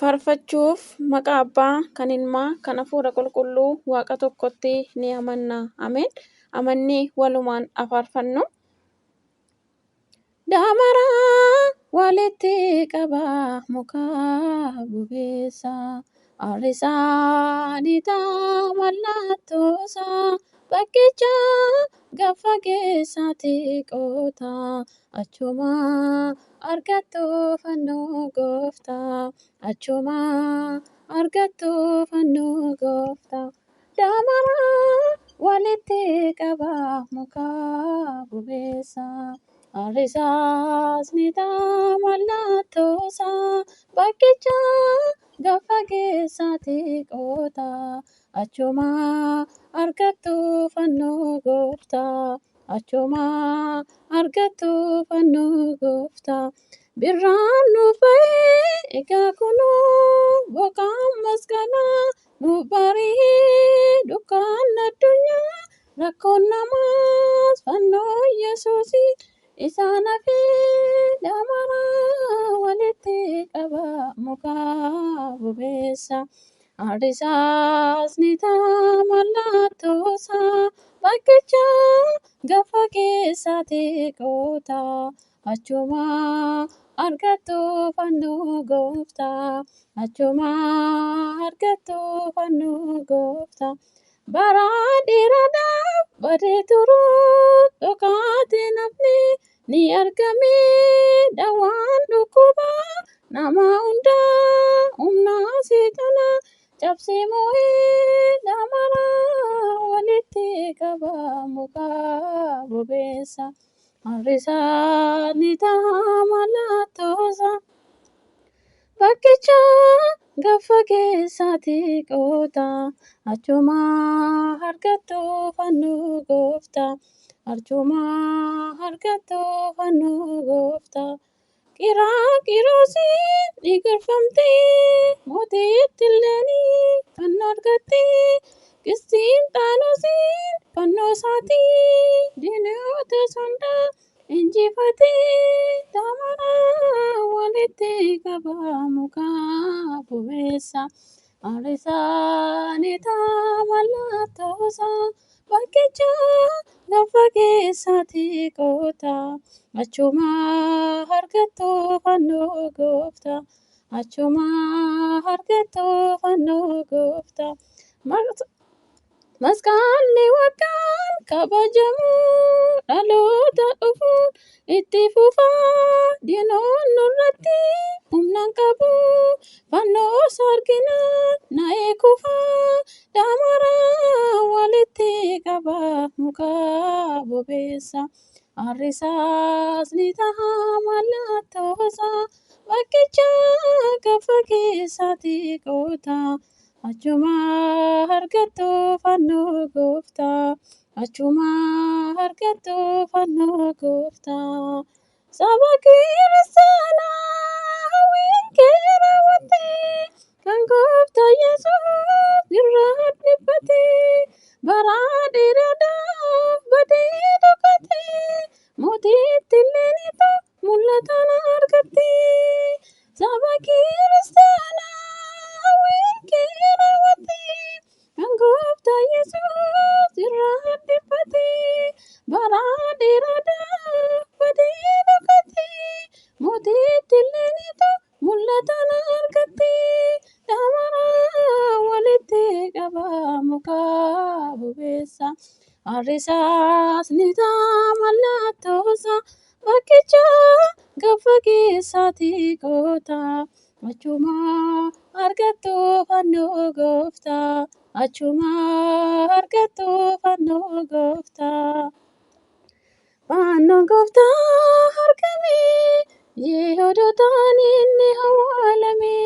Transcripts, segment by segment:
faarfachuuf maqaa Abbaa, kan Ilmaa, kan Hafuura Qulqulluu Waaqa tokkotti ni amanna. Ameen. Amannee walumaan haa faarfannu. Daamaraa walitti qaba muka bubeessa. Aarisaa ni ta'a mallattoosaa. Bakkicha gaafa geessaati qoota. Achuma argattu fannoo gooftaa. Achuma argattu fannoo gooftaa. Daamaraa walitti qaba muka bubeessa. Aarisaas ni ta'a mallattoosaa. Bakkicha gaafa geessaati qoota. Achuma argattu fannoo gooftaa. Achuma argattu fannoo gooftaa. Birraan nuuf ba'ee egaa kunoo boqaan masqalaa nuuf bari'ee dukkaan addunyaa. Rakkoon namaas fannoo Yesuusii isaan hafee daamaraa walitti qaba muka bubeessa. Aarisaas ni ta'a mallattoosaa. Bakkicha gaafa geessaati qoota. Achuma argattu fannoo gooftaa. Achuma argattu fannoo gooftaa. Bara dheeraadhaaf badee turuu dhokatee nafni ni argame. Dawaan dhukkubaa nama hundaa humna seexanaa cabsee moo'ee daamaraa walitti qaba muka bubeessa. Aarisaa ni ta'a mallattoosaa. Bakkicha gaafa geessaati qoota. Achuma argattu fannoo gooftaa. Achuma argattu fannoo gooftaa. Qiraaqiroosin ni gorfamtee mootiitti illeenii fannoo argattee. Qisxinxaanoosin fannoo isaatii diinota hundaa injifatee. Daamaraa walitti qaba muka bubeessa. Aarisaa ni ta'a mallattoosaa. Bakkicha gaafa geessaati qoota. Achuma argattu fannoo gooftaa. Achuma argattu fannoo gooftaa. Masqalli waggaan kabajamu dhaloota dhufuun itti fufaa. Diinoon nurratti humnaan qabu fannoo arginaan na'ee kufaa. Daamaraa walitti qaba muka bubeessa. Aarisaas ni ta'a mallattoosaa. Bakkicha gaafa geessaati qoota. Achuma argattu fannoo gooftaa. Achuma argattu fannoo gooftaa. Saba kiristaanaa hawwiin kee raawwattee kan gooftaa Yesuus irraa dhiphatee. Bara dheeraadhaaf badee dhokatee mootiitti illeenii mul'atan argattee. Saba kiristaanaa hawwiin kee raawwattee kan gooftaa Yesuus irraa dhiphatee. Bara dheeraadhaaf badee dhokatee mootiitti illeenii mul'atan argattee. Daamaraa walitti qaba muka bubeessa. Aarisaas ni ta'a mallattoosaa. Bakkicha gaafa geessaati qoota. Achuma argattu fannoo gooftaa. Achuma argattu fannoo gooftaa. Fannoon gooftaa argame Yihuudootaan inni awwaalame.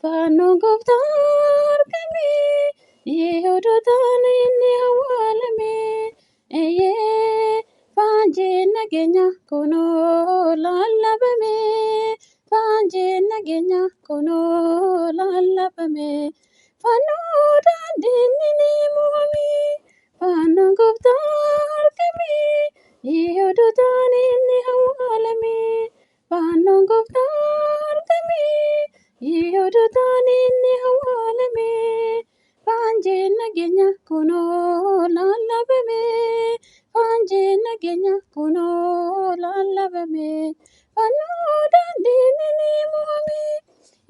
Fannoon gooftaa argame Yihuudootaan inni awwaalame. Eeyyee faanjiin nageenya kunoo lallabame. Faanjiin nageenya kunoo lallabame. Fannoo daandiin ni muumame. Fannoon gooftaa argame Yihuudootaan inni awwaalame. Fannoon gooftaa argame Yihuudoota nageenya kunoo lallabame. Faanjii nageenya kunoo lallabame. Fannoo daandiin ni mu'ame.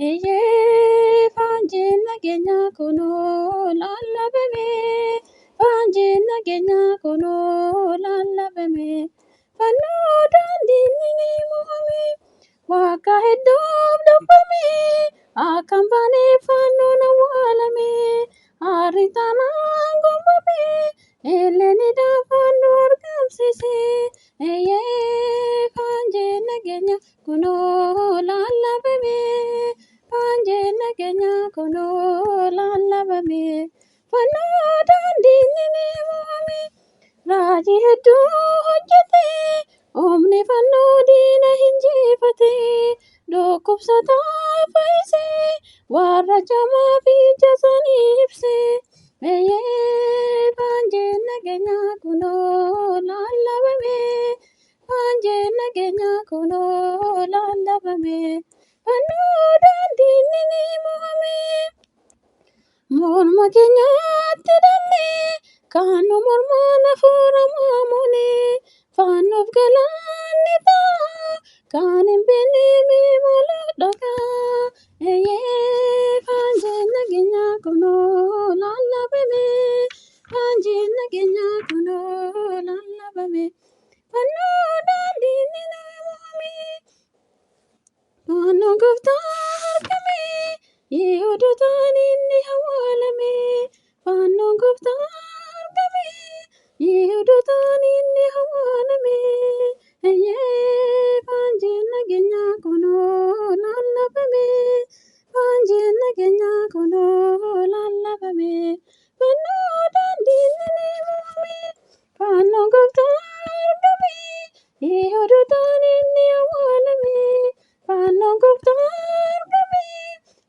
Eeyyee faanjii nageenya kunoo lallabame. Faanjii nageenya kunoo lallabame. Fannoo daandiin ni mu'ame. Waaqa hedduuf dhoofame. Akkan baanee fannoon awwaalame. Aarri taanaan gombame. Eleenidhaan fannoo argamsiise. Eeyyee faanjii nageenya kunoo lallabame. Faanjii nageenya kunoo lallabame. Fannoo daandiin ni mu'ame. Raajii hedduu hojjete. Humni fannoo diina hinjifate. Dhukkubsataa fayyise. Warra jamaa fi jasanii ibse. Eeyyee faanjii nageenya kunoo lallabame. Faanjii nageenya kunoo lallabame. Fannoo daandiin ni mu'ame. Morma keenyatti hidhannee kan nu mormaan hafuura maamune. Fannoof galaanni ta'a kan hin beekne maaloo dhagaa. Eeyyee faanjii nageenya kunoo lallabame. Faanjii nageenya kunoo lallabame. Fannoo daandiin ni mu'ame. Fannoo gooftaa argame. Yihuudootaan inni awwaalame. Fannoo gooftaa argame. Yihuudootaan inni awwaalame. Eeyyee faanjii nageenya kunoo lallabame. Faanjii nageenya kunoo lallabame. Fannoo daandiin ni mu'ame. Fannoo gooftaa argame. Yihuudootaan inni awwaalame. Fannoo gooftaa argame.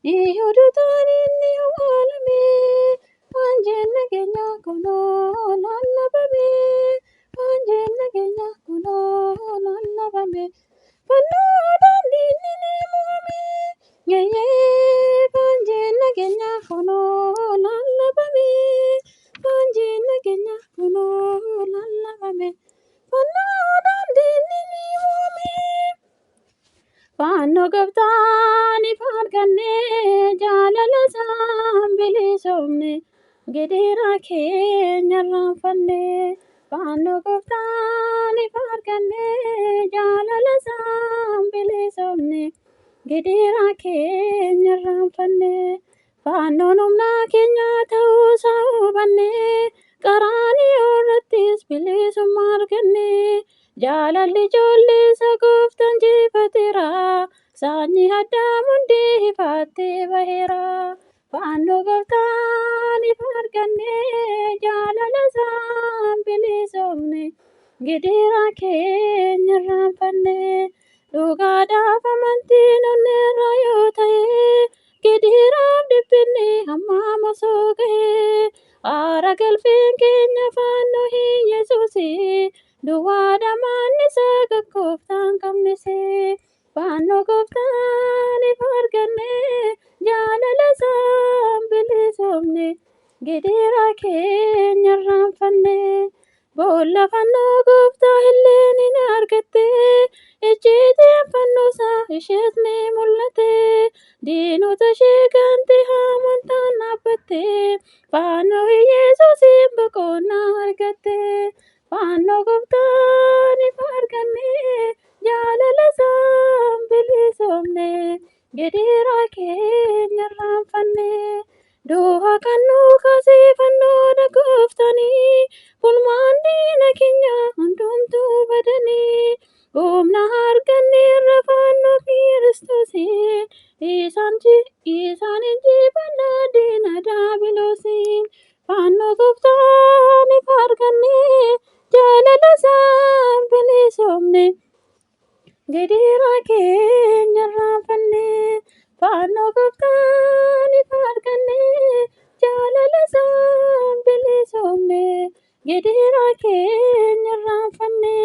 Yihuudootaan inni awwaalame. Faanjii nageenya kunoo lallabame. Faanjii nageenya kunoo lallabame. Fannoo daandiin ni mu'ame. Eeyyee faanjii nageenya kunoo lallabame. Faanjii nageenya kunoo lallabame. Fannoo daandiin ni mu'ame. Fannoo gooftaan ifa argannee jaalala isaan bilisoomne. Gidiraa keenya irraanfanne. Fannoo gooftaan ifa argannee jaalala isaan bilisoomne. Gidiraa keenya irraanfanne. Fannoon humna keenya ta'uusaa hubanne. Qaraaniyyoo irrattis bilisummaa arganne. Jaalalli ijoollee isaa gooftaan injifateera. Sanyii Addaam hundi ifaatti baheera. Fannoo gooftaan ifa arganne jaalala isaan bilisoomne. Gidiraa keenya irraanfanne. Dhugaadhaaf amantiin onnee irraa yoo ta'e. Gidiraaf dhiphinni hammam osoo ga'e. Aara galfiin keenya fannoo hin Yesuusi. Duwwaadha maannisaa kan gooftaan qabnise. Fannoo gooftaan ifa arganne jaalala isaan bilisoomne. Gidiraa keenya irraanfanne. Boolla fannoo gooftaa illeen ni argatte. Icciitiin fannoo isaa ishees ni mul'ate. Diinota ishee gante amantaan dhaabbatte. Fannoo Yesuusiin boqonnaa argatte. Fannoo gooftaan ifa arganne jaalala isaan bilisoomne. Gidiraa keenya irraanfanne. Du'a kan nu kaasee fannoodha gooftanii. Bulmaan diina keenya hundumtuu badanii. Humna arganne irra fannoo Kiristoosiin. Isaan injifannaa diina daabiloosiin. Fannoo gooftaan ifa arganne jaalala isaan bilisoomne. Gidiraa keenya irraanfanne. Fannoo gooftaan ifa arganne jaalala isaan bilisoomne. Gidiraa keenya irraanfanne.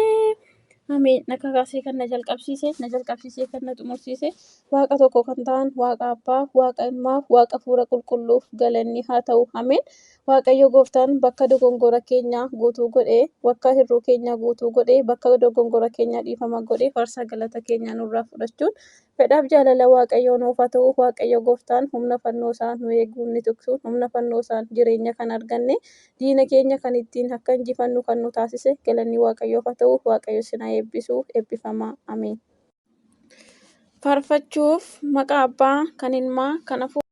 Ameen. Na kakaasee kan na jalqabsiisee kan na xumursiise Waaqa tokko kan ta'an Waaqa Abbaa, Waaqa Ilmaa, Waaqa Hafuura Qulqulluuf galanni haa ta'u. Ameen. Waaqayyo Gooftaan bakka dogongora keenyaa guutuu godhee, bakka hir'uu keenyaa guutuu godhee, bakka dogongora keenyaa dhiifama godhee faarsaa galata keenyaa nurraa fudhachuun fedhaaf jaalala Waaqayyoo nuuf haa ta'u. Waaqayyo Gooftaan humna fannoo isaa nu eeguu ni tiksu. Humna fannoo isaan jireenya kan arganne diina keenya kan ittiin akka injifannu kan nu taasise galanni Waaqayyoof haa ta'u. Waaqayyo isin haa eebbisu. Eebbifamaa. Ameen. Faarfachuuf maqaa Abbaa, kan Ilmaa, kan Hafuura